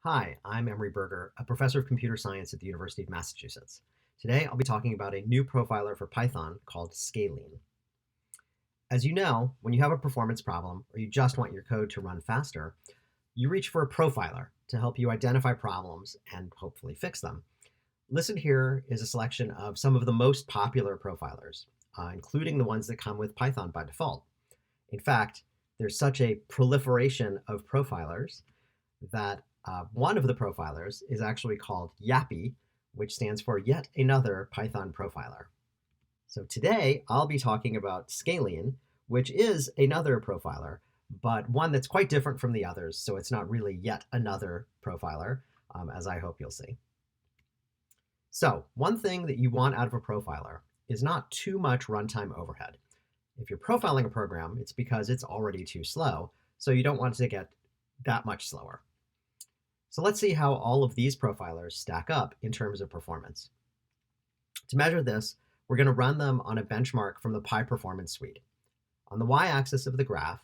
Hi, I'm Emery Berger, a professor of computer science at the University of Massachusetts. Today, I'll be talking about a new profiler for Python called Scalene. As you know, when you have a performance problem or you just want your code to run faster, you reach for a profiler to help you identify problems and hopefully fix them. Listed here is a selection of some of the most popular profilers, including the ones that come with Python by default. In fact, there's such a proliferation of profilers that one of the profilers is actually called YAPI, which stands for Yet Another Python Profiler. So today I'll be talking about Scalene, which is another profiler, but one that's quite different from the others, so it's not really yet another profiler, as I hope you'll see. So one thing that you want out of a profiler is not too much runtime overhead. If you're profiling a program, it's because it's already too slow, so you don't want it to get that much slower. So let's see how all of these profilers stack up in terms of performance. To measure this, we're going to run them on a benchmark from the PyPerformance suite. On the y-axis of the graph,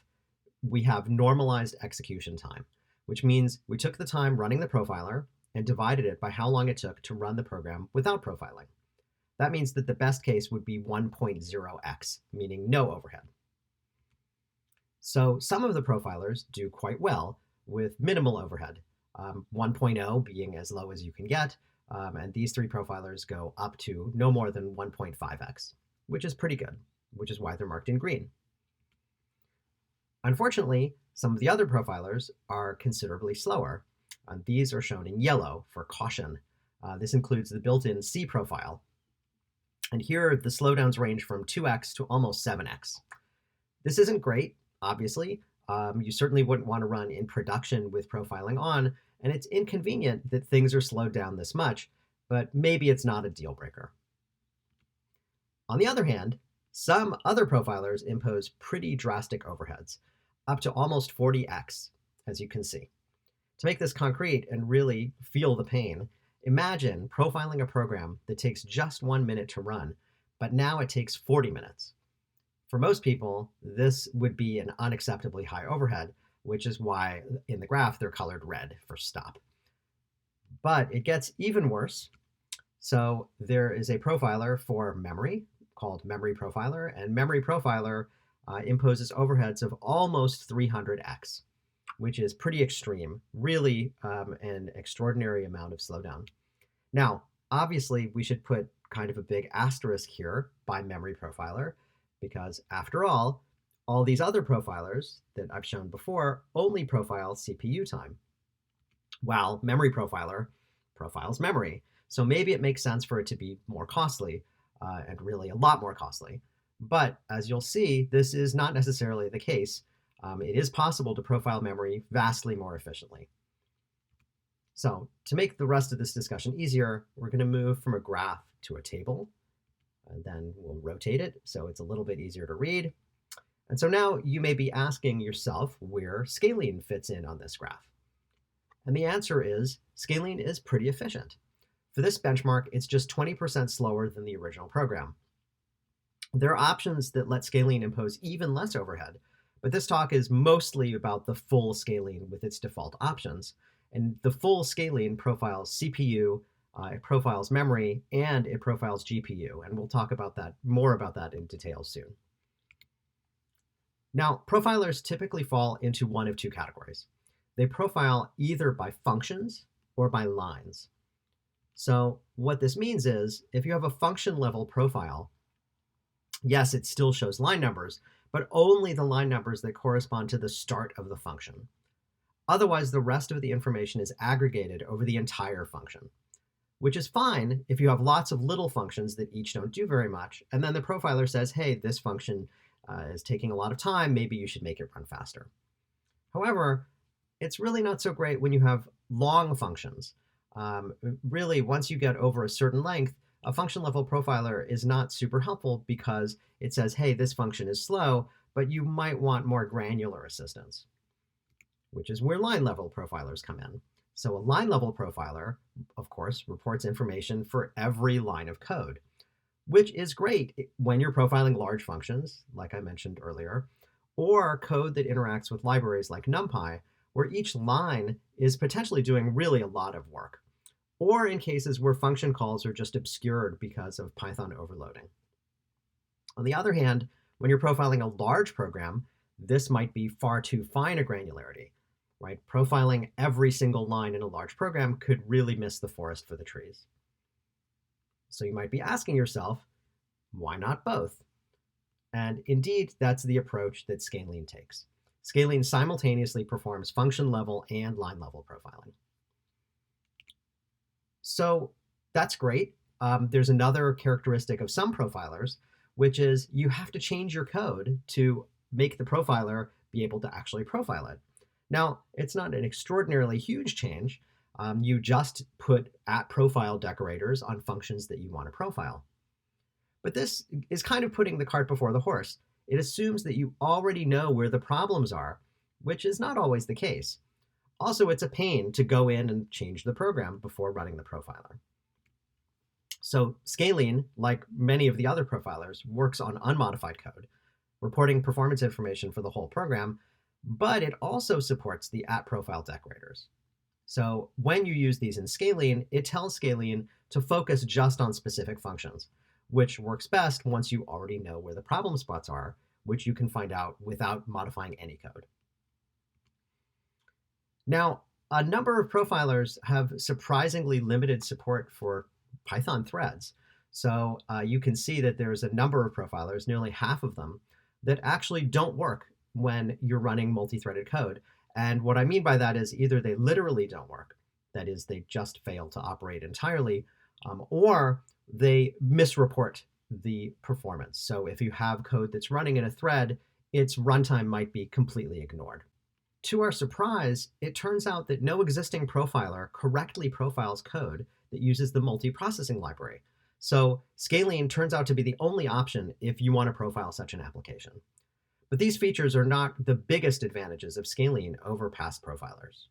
we have normalized execution time, which means we took the time running the profiler and divided it by how long it took to run the program without profiling. That means that the best case would be 1.0x, meaning no overhead. So some of the profilers do quite well with minimal overhead, 1.0 being as low as you can get, and these three profilers go up to no more than 1.5x, which is pretty good, which is why they're marked in green. Unfortunately, some of the other profilers are considerably slower. These are shown in yellow for caution. This includes the built-in C profile. And here the slowdowns range from 2x to almost 7x. This isn't great, obviously. You certainly wouldn't want to run in production with profiling on, and it's inconvenient that things are slowed down this much, but maybe it's not a deal breaker. On the other hand, some other profilers impose pretty drastic overheads, up to almost 40x, as you can see. To make this concrete and really feel the pain, imagine profiling a program that takes just 1 minute to run, but now it takes 40 minutes. For most people, this would be an unacceptably high overhead, which is why in the graph they're colored red for stop. But it gets even worse. So there is a profiler for memory called Memory Profiler, and Memory Profiler imposes overheads of almost 300x, which is pretty extreme, really an extraordinary amount of slowdown. Now, obviously, we should put kind of a big asterisk here by Memory Profiler, because after all these other profilers that I've shown before only profile CPU time, while Memory Profiler profiles memory. So maybe it makes sense for it to be more costly, and really a lot more costly. But as you'll see, this is not necessarily the case. It is possible to profile memory vastly more efficiently. So to make the rest of this discussion easier, we're going to move from a graph to a table, and then we'll rotate it so it's a little bit easier to read. And so now you may be asking yourself where Scalene fits in on this graph. And the answer is Scalene is pretty efficient. For this benchmark, it's just 20% slower than the original program. There are options that let Scalene impose even less overhead, but this talk is mostly about the full Scalene with its default options. And the full Scalene profiles CPU, it profiles memory, and it profiles GPU. And we'll talk about that more about that in detail soon. Now, profilers typically fall into one of two categories. They profile either by functions or by lines. So what this means is if you have a function level profile, yes, it still shows line numbers, but only the line numbers that correspond to the start of the function. Otherwise, the rest of the information is aggregated over the entire function, which is fine if you have lots of little functions that each don't do very much, and then the profiler says, hey, this function is taking a lot of time, maybe you should make it run faster. However, it's really not so great when you have long functions. Really, once you get over a certain length, a function level profiler is not super helpful because it says, hey, this function is slow, but you might want more granular assistance, which is where line level profilers come in. So a line level profiler, of course, reports information for every line of code, which is great when you're profiling large functions, like I mentioned earlier, or code that interacts with libraries like numpy, where each line is potentially doing really a lot of work, or in cases where function calls are just obscured because of Python overloading. On the other hand, when you're profiling a large program, this might be far too fine a granularity, right? Profiling every single line in a large program could really miss the forest for the trees. So you might be asking yourself, why not both? And indeed, that's the approach that Scalene takes. Scalene simultaneously performs function level and line level profiling. So that's great. There's another characteristic of some profilers, which is you have to change your code to make the profiler be able to actually profile it. Now, it's not an extraordinarily huge change. You just put @profile decorators on functions that you want to profile. But this is kind of putting the cart before the horse. It assumes that you already know where the problems are, which is not always the case. Also, it's a pain to go in and change the program before running the profiler. So Scalene, like many of the other profilers, works on unmodified code, reporting performance information for the whole program, but it also supports the @profile decorators. So when you use these in Scalene, it tells Scalene to focus just on specific functions, which works best once you already know where the problem spots are, which you can find out without modifying any code. Now, a number of profilers have surprisingly limited support for Python threads. So you can see that there's a number of profilers, nearly half of them, that actually don't work when you're running multi-threaded code. And what I mean by that is either they literally don't work, that is, they just fail to operate entirely, or they misreport the performance. So if you have code that's running in a thread, its runtime might be completely ignored. To our surprise, it turns out that no existing profiler correctly profiles code that uses the multiprocessing library. So Scalene turns out to be the only option if you want to profile such an application. But these features are not the biggest advantages of Scalene over past profilers.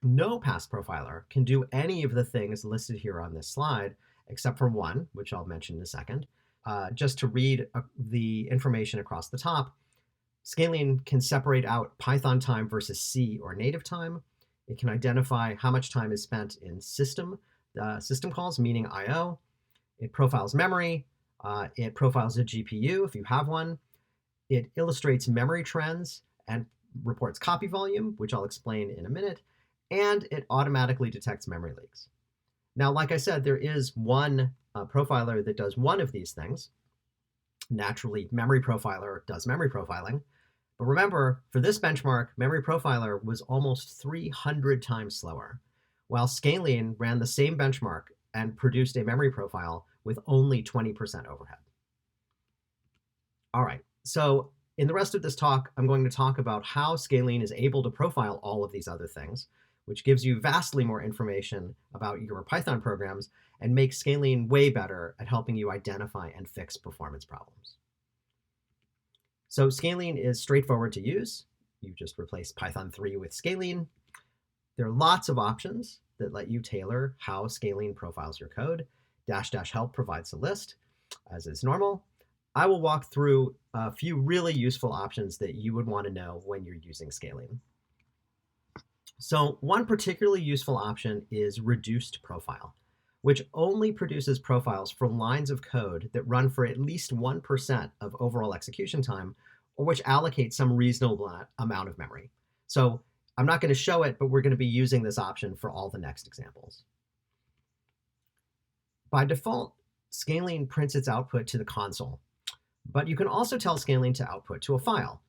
No past profiler can do any of the things listed here on this slide, except for one, which I'll mention in a second. Just to read the information across the top, Scalene can separate out Python time versus C or native time. It can identify how much time is spent in system calls, meaning I/O. It profiles memory. It profiles a GPU if you have one. It illustrates memory trends and reports copy volume, which I'll explain in a minute. And it automatically detects memory leaks. Now, like I said, there is one profiler that does one of these things. Naturally, Memory Profiler does memory profiling. But remember, for this benchmark, Memory Profiler was almost 300 times slower, while Scalene ran the same benchmark and produced a memory profile with only 20% overhead. All right, so in the rest of this talk, I'm going to talk about how Scalene is able to profile all of these other things, which gives you vastly more information about your Python programs and makes Scalene way better at helping you identify and fix performance problems. So Scalene is straightforward to use. You just replace Python 3 with Scalene. There are lots of options that let you tailor how Scalene profiles your code. --help provides a list, as is normal. I will walk through a few really useful options that you would want to know when you're using Scalene. So one particularly useful option is reduced profile, which only produces profiles for lines of code that run for at least 1% of overall execution time, or which allocate some reasonable amount of memory. So I'm not going to show it, but we're going to be using this option for all the next examples. By default, Scalene prints its output to the console, but you can also tell Scalene to output to a file.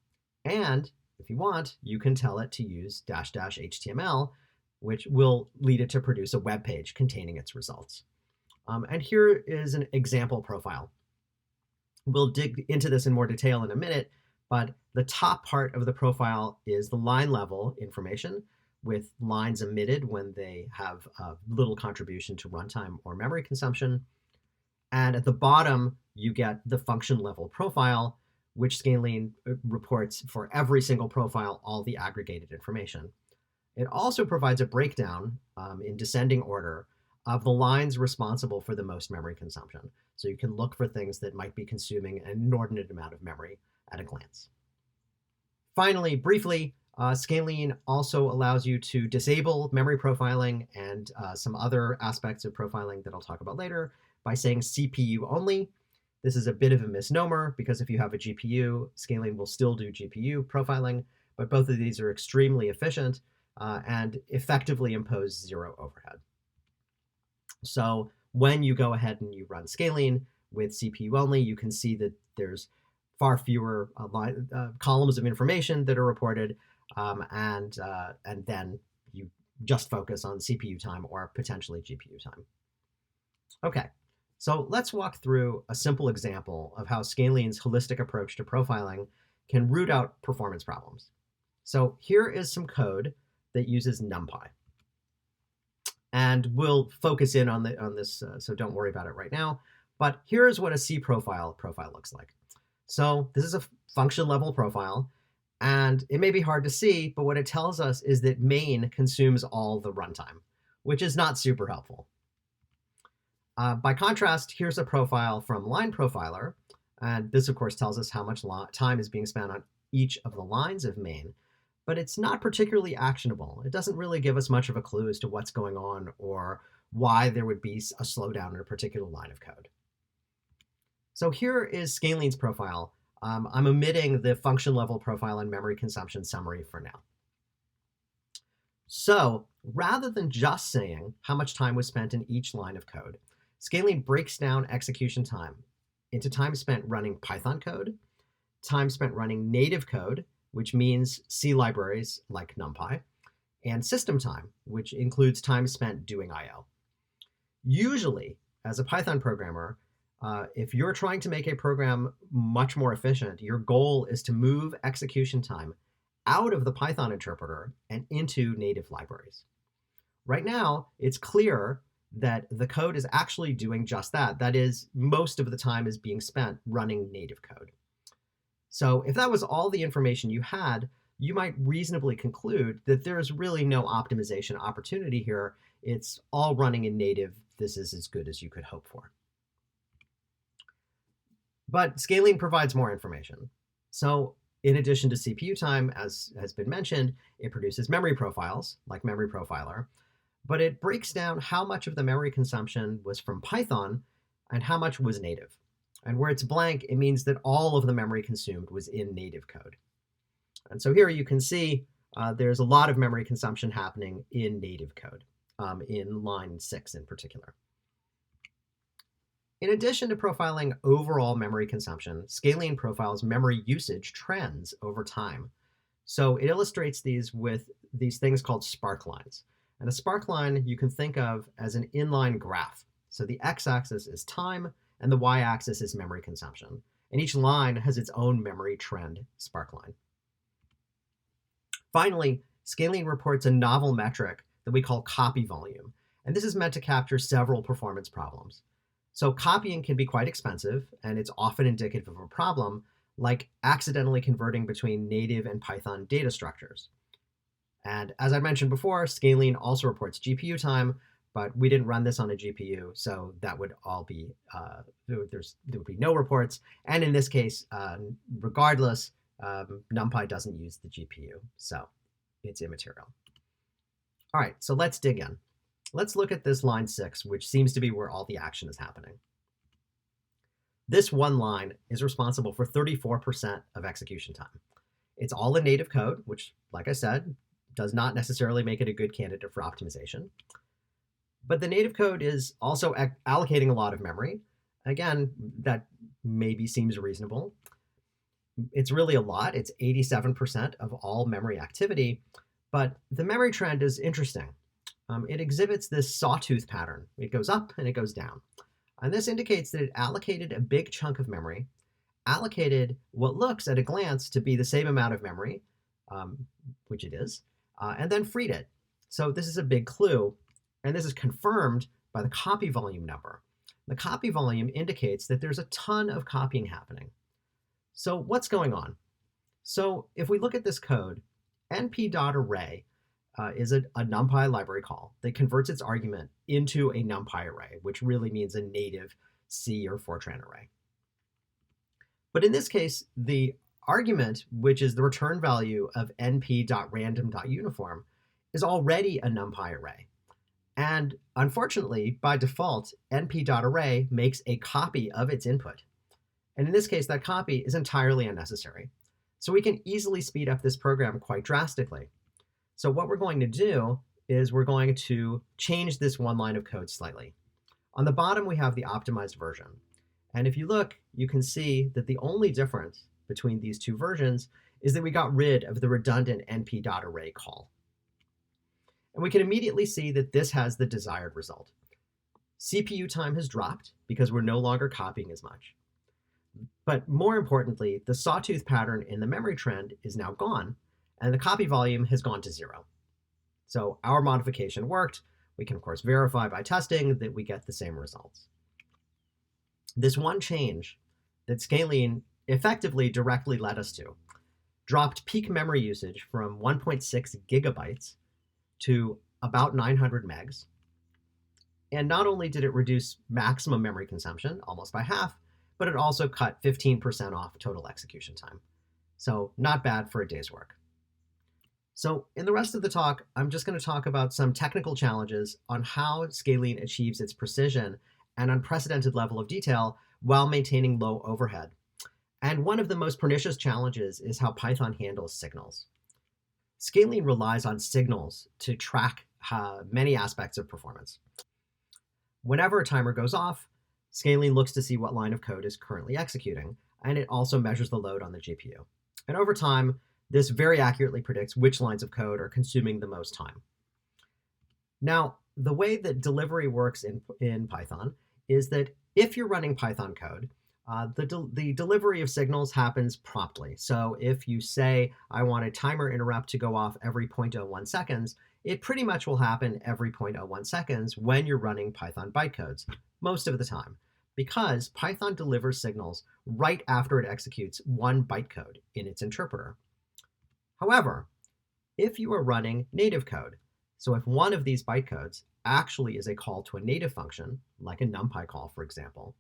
And if you want, you can tell it to use --HTML, which will lead it to produce a web page containing its results. And here is an example profile. We'll dig into this in more detail in a minute, but the top part of the profile is the line level information with lines omitted when they have little contribution to runtime or memory consumption. And at the bottom, you get the function level profile, which Scalene reports for every single profile, all the aggregated information. It also provides a breakdown in descending order of the lines responsible for the most memory consumption. So you can look for things that might be consuming an inordinate amount of memory at a glance. Finally, briefly, Scalene also allows you to disable memory profiling and some other aspects of profiling that I'll talk about later by saying CPU only. This is a bit of a misnomer because if you have a GPU, Scalene will still do GPU profiling, but both of these are extremely efficient and effectively impose zero overhead. So when you go ahead and you run Scalene with CPU only, you can see that there's far fewer columns of information that are reported, and then you just focus on CPU time or potentially GPU time. Okay, so let's walk through a simple example of how Scalene's holistic approach to profiling can root out performance problems. So here is some code that uses numpy. And we'll focus in on this, so don't worry about it right now. But here's what a C profile looks like. So this is a function level profile, and it may be hard to see, but what it tells us is that main consumes all the runtime, which is not super helpful. By contrast, here's a profile from Line Profiler, and this of course tells us how much time is being spent on each of the lines of main, but it's not particularly actionable. It doesn't really give us much of a clue as to what's going on or why there would be a slowdown in a particular line of code. So here is Scalene's profile. I'm omitting the function level profile and memory consumption summary for now. So rather than just saying how much time was spent in each line of code, Scalene breaks down execution time into time spent running Python code, time spent running native code, which means C libraries like numpy, and system time, which includes time spent doing I/O. Usually, as a Python programmer, if you're trying to make a program much more efficient, your goal is to move execution time out of the Python interpreter and into native libraries. Right now, it's clear that the code is actually doing just that. That is, most of the time is being spent running native code. So if that was all the information you had, you might reasonably conclude that there's really no optimization opportunity here. It's all running in native. This is as good as you could hope for. But Scalene provides more information. So in addition to CPU time, as has been mentioned, it produces memory profiles, like Memory Profiler, but it breaks down how much of the memory consumption was from Python and how much was native. And where it's blank, it means that all of the memory consumed was in native code. And so here you can see there's a lot of memory consumption happening in native code, in line 6 in particular. In addition to profiling overall memory consumption, Scalene profiles memory usage trends over time. So it illustrates these with these things called spark lines. And a spark line you can think of as an inline graph. So the x-axis is time, and the y-axis is memory consumption. And each line has its own memory trend spark line. Finally, Scalene reports a novel metric that we call copy volume. And this is meant to capture several performance problems. So copying can be quite expensive, and it's often indicative of a problem, like accidentally converting between native and Python data structures. And as I mentioned before, Scalene also reports GPU time, but we didn't run this on a GPU, so that would all be, there would be no reports. And in this case, regardless, NumPy doesn't use the GPU, so it's immaterial. All right, so let's dig in. Let's look at this line 6, which seems to be where all the action is happening. This one line is responsible for 34% of execution time. It's all in native code, which, like I said, does not necessarily make it a good candidate for optimization. But the native code is also allocating a lot of memory. Again, that maybe seems reasonable. It's really a lot. It's 87% of all memory activity. But the memory trend is interesting. It exhibits this sawtooth pattern. It goes up and it goes down. And this indicates that it allocated a big chunk of memory, allocated what looks at a glance to be the same amount of memory, which it is, and then freed it. So this is a big clue, and this is confirmed by the copy volume number. The copy volume indicates that there's a ton of copying happening. So what's going on? So if we look at this code, np.array is a numpy library call that converts its argument into a numpy array, which really means a native C or Fortran array. But in this case, the argument, which is the return value of np.random.uniform, is already a numpy array. And unfortunately, by default, np.array makes a copy of its input. And in this case, that copy is entirely unnecessary. So we can easily speed up this program quite drastically. So what we're going to do is we're going to change this one line of code slightly. On the bottom, we have the optimized version. And if you look, you can see that the only difference between these two versions is that we got rid of the redundant np.array call. And we can immediately see that this has the desired result. CPU time has dropped because we're no longer copying as much. But more importantly, the sawtooth pattern in the memory trend is now gone, and the copy volume has gone to 0. So our modification worked. We can, of course, verify by testing that we get the same results. This one change that Scalene effectively directly led us to dropped peak memory usage from 1.6 gigabytes to about 900 megs. And not only did it reduce maximum memory consumption almost by half, but it also cut 15% off total execution time. So not bad for a day's work. So in the rest of the talk, I'm just going to talk about some technical challenges on how Scalene achieves its precision and unprecedented level of detail while maintaining low overhead. And one of the most pernicious challenges is how Python handles signals. Scalene relies on signals to track many aspects of performance. Whenever a timer goes off, Scalene looks to see what line of code is currently executing, and it also measures the load on the GPU. And over time, this very accurately predicts which lines of code are consuming the most time. Now, the way that delivery works in Python is that if you're running Python code, the delivery of signals happens promptly. So if you say, I want a timer interrupt to go off every 0.01 seconds, it pretty much will happen every 0.01 seconds when you're running Python bytecodes, most of the time, because Python delivers signals right after it executes one bytecode in its interpreter. However, if you are running native code, so if one of these bytecodes actually is a call to a native function, like a numpy call, for example,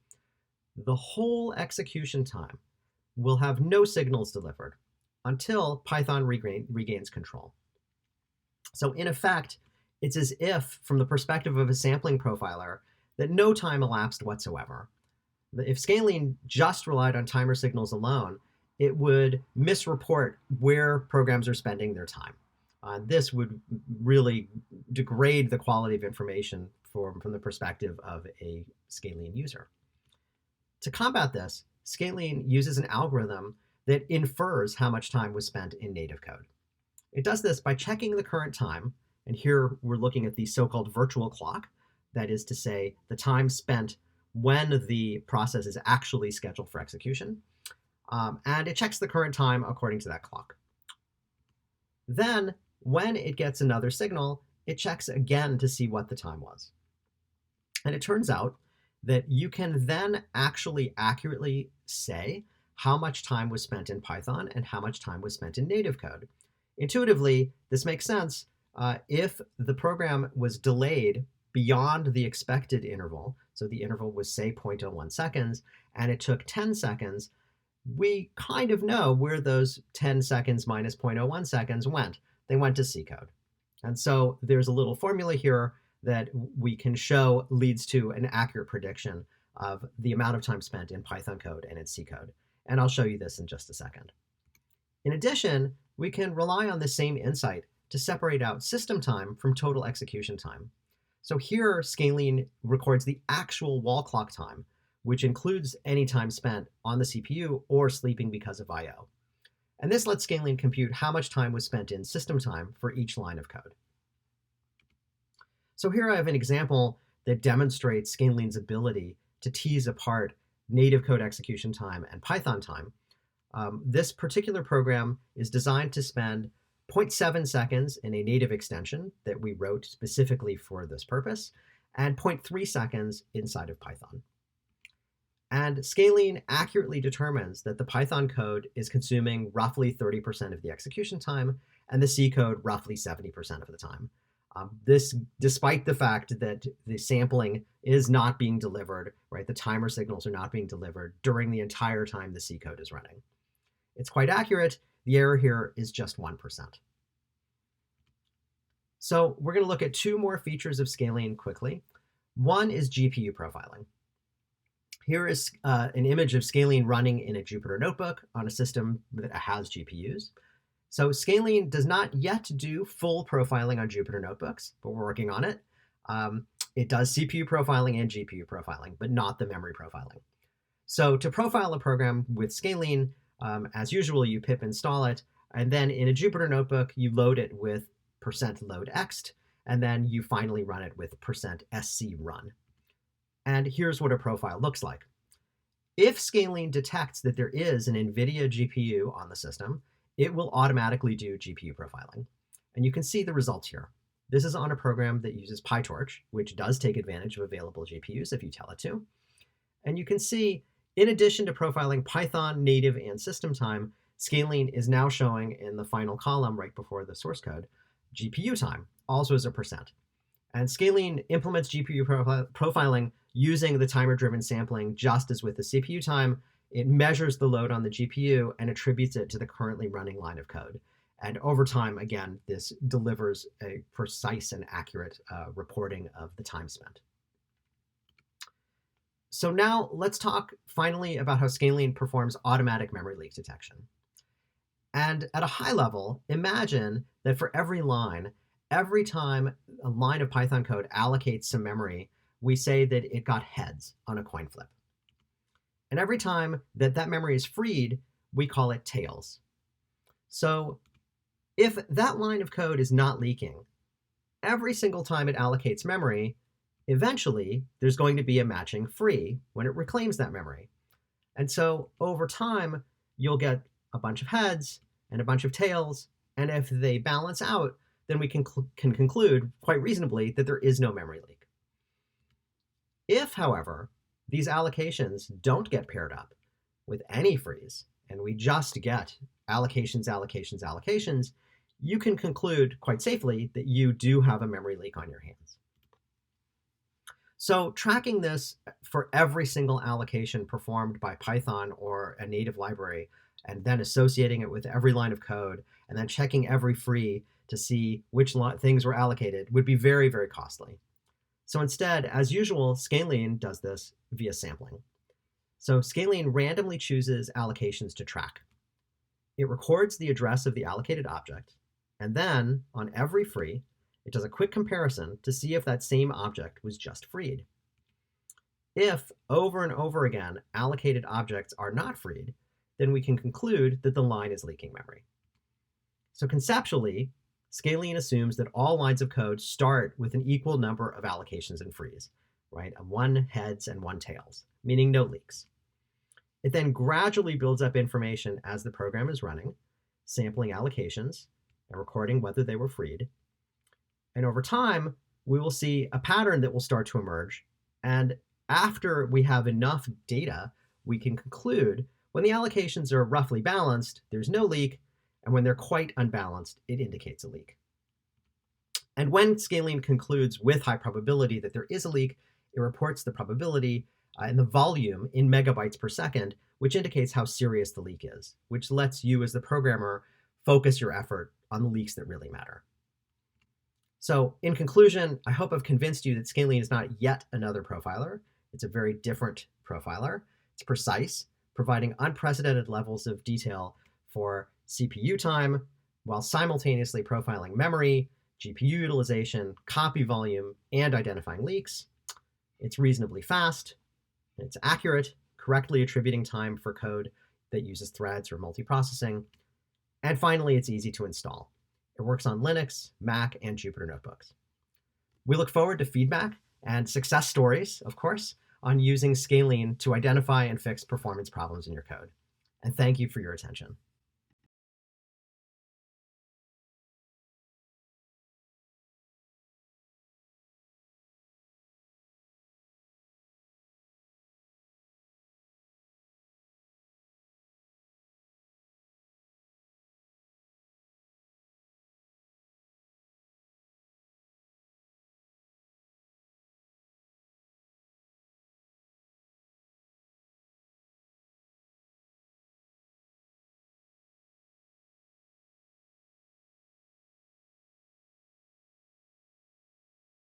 the whole execution time will have no signals delivered until Python regains control. So in effect, it's as if, from the perspective of a sampling profiler, that no time elapsed whatsoever. If Scalene just relied on timer signals alone, it would misreport where programs are spending their time. This would really degrade the quality of information from the perspective of a Scalene user. To combat this, Scalene uses an algorithm that infers how much time was spent in native code. It does this by checking the current time, and here we're looking at the so-called virtual clock, that is to say, the time spent when the process is actually scheduled for execution, and it checks the current time according to that clock. Then, when it gets another signal, it checks again to see what the time was. And it turns out that you can then actually accurately say how much time was spent in Python and how much time was spent in native code. Intuitively, this makes sense. If the program was delayed beyond the expected interval, so the interval was, say, 0.01 seconds, and it took 10 seconds, we kind of know where those 10 seconds minus 0.01 seconds went. They went to C code. And so there's a little formula here that we can show leads to an accurate prediction of the amount of time spent in Python code and in C code. And I'll show you this in just a second. In addition, we can rely on the same insight to separate out system time from total execution time. So here, Scalene records the actual wall clock time, which includes any time spent on the CPU or sleeping because of I/O. And this lets Scalene compute how much time was spent in system time for each line of code. So here I have an example that demonstrates Scalene's ability to tease apart native code execution time and Python time. This particular program is designed to spend 0.7 seconds in a native extension that we wrote specifically for this purpose, and 0.3 seconds inside of Python. And Scalene accurately determines that the Python code is consuming roughly 30% of the execution time, and the C code roughly 70% of the time. This, despite the fact that the sampling is not being delivered, right? The timer signals are not being delivered during the entire time the C code is running. It's quite accurate. The error here is just 1%. So we're going to look at two more features of Scalene quickly. One is GPU profiling. Here is an image of Scalene running in a Jupyter notebook on a system that has GPUs. So Scalene does not yet do full profiling on Jupyter notebooks, but we're working on it. It does CPU profiling and GPU profiling, but not the memory profiling. So to profile a program with Scalene, as usual, you pip install it, and then in a Jupyter notebook, you load it with %loadxt, and then you finally run it with %scrun. And here's what a profile looks like. If Scalene detects that there is an NVIDIA GPU on the system, it will automatically do GPU profiling. And you can see the results here. This is on a program that uses PyTorch, which does take advantage of available GPUs if you tell it to. And you can see, in addition to profiling Python, native, and system time, Scalene is now showing in the final column right before the source code, GPU time, also as a %. And Scalene implements GPU profiling using the timer-driven sampling just as with the CPU time. It measures the load on the GPU and attributes it to the currently running line of code. And over time, again, this delivers a precise and accurate reporting of the time spent. So now let's talk finally about how Scalene performs automatic memory leak detection. And at a high level, imagine that for every line, every time a line of Python code allocates some memory, we say that it got heads on a coin flip. And every time that that memory is freed, we call it tails. So if that line of code is not leaking, every single time it allocates memory, eventually there's going to be a matching free when it reclaims that memory. And so over time, you'll get a bunch of heads and a bunch of tails, and if they balance out, then we can conclude quite reasonably that there is no memory leak. If, however, these allocations don't get paired up with any frees, and we just get allocations, you can conclude quite safely that you do have a memory leak on your hands. So tracking this for every single allocation performed by Python or a native library, and then associating it with every line of code, and then checking every free to see which things were allocated would be very, very costly. So instead, as usual, Scalene does this via sampling. So Scalene randomly chooses allocations to track. It records the address of the allocated object, and then on every free, it does a quick comparison to see if that same object was just freed. If, over and over again, allocated objects are not freed, then we can conclude that the line is leaking memory. So conceptually, Scalene assumes that all lines of code start with an equal number of allocations and frees, right? 1 heads and 1 tails, meaning no leaks. It then gradually builds up information as the program is running, sampling allocations and recording whether they were freed. And over time, we will see a pattern that will start to emerge. And after we have enough data, we can conclude when the allocations are roughly balanced, there's no leak, and when they're quite unbalanced, it indicates a leak. And when Scalene concludes with high probability that there is a leak, it reports the probability and the volume in megabytes per second, which indicates how serious the leak is, which lets you as the programmer focus your effort on the leaks that really matter. So in conclusion, I hope I've convinced you that Scalene is not yet another profiler. It's a very different profiler. It's precise, providing unprecedented levels of detail for CPU time, while simultaneously profiling memory, GPU utilization, copy volume, and identifying leaks. It's reasonably fast, it's accurate, correctly attributing time for code that uses threads or multiprocessing. And finally, it's easy to install. It works on Linux, Mac, and Jupyter notebooks. We look forward to feedback and success stories, of course, on using Scalene to identify and fix performance problems in your code. And thank you for your attention.